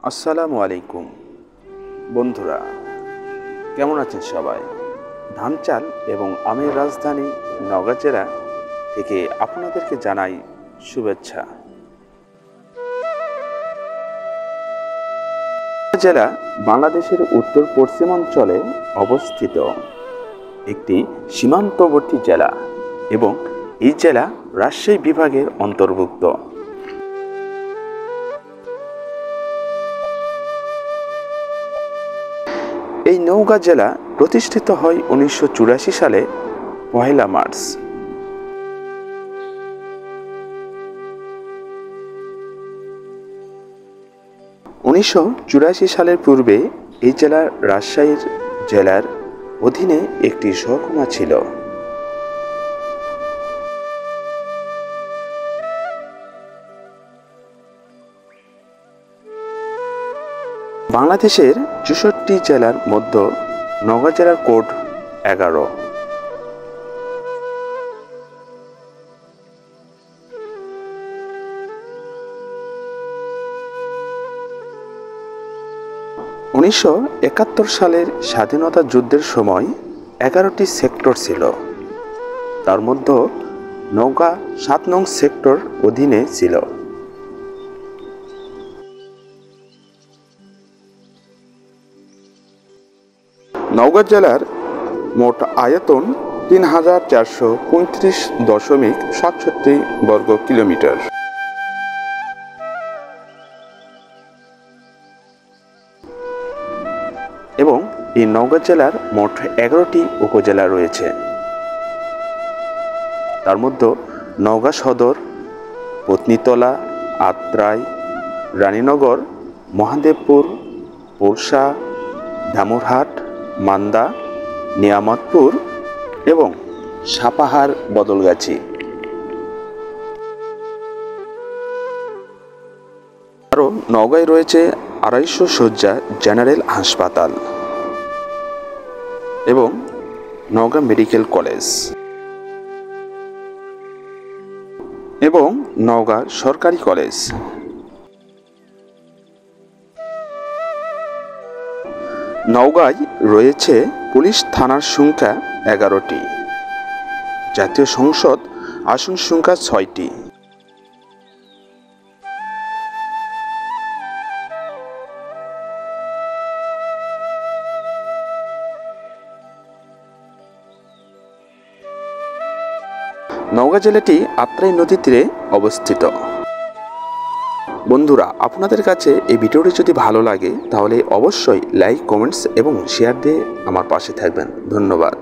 আসসালামু আলাইকুম বন্ধুরা, কেমন আছেন সবাই? ধান চাল এবং আমের রাজধানী নওগাঁ জেলা থেকে আপনাদেরকে জানাই শুভেচ্ছা। জেলা বাংলাদেশের উত্তর পশ্চিমাঞ্চলে অবস্থিত একটি সীমান্তবর্তী জেলা এবং এই জেলা রাজশাহী বিভাগের অন্তর্ভুক্ত। এই নওগাঁ জেলা প্রতিষ্ঠিত হয় 1984 সালে 1 মার্চ। সালের পূর্বে এই জেলা রাজশাহী জেলার অধীনে একটি মহকুমা ছিল। বাংলাদেশের 64 জেলার মধ্যে নওগাঁ জেলার কোড 11। সালের স্বাধীনতা যুদ্ধের সময় 11টি সেক্টর ছিল, তার মধ্যে নওগাঁ 7 নং সেক্টর অধীনে ছিল। নওগাঁ জেলার মোট আয়তন ৩,৪৩৫.৬৭ বর্গ কিলোমিটার এবং এই নওগাঁ জেলার মোট 11টি উপজেলা রয়েছে। তার মধ্যে নওগাঁ সদর, পত্নীতলা, আত্রাই, রানীনগর, মহাদেবপুর, পোরশা, ধামুরহাট, মান্দা, নিয়ামতপুর এবং সাপাহার বদলগাছি। আরও নওগাঁয় রয়েছে 250 শয্যা জেনারেল হাসপাতাল এবং নওগাঁ মেডিকেল কলেজ এবং নওগাঁ সরকারি কলেজ। নওগাঁয় রয়েছে পুলিশ থানার সংখ্যা 11টি, জাতীয় সংসদ আসন সংখ্যা 6টি। নওগাঁ জেলাটি আত্রাই নদীর তীরে অবস্থিত। বন্ধুরা, আপনাদের কাছে এই ভিডিওটি যদি ভালো লাগে তাহলে অবশ্যই লাইক, কমেন্টস এবং শেয়ার দিয়ে আমার পাশে থাকবেন। ধন্যবাদ।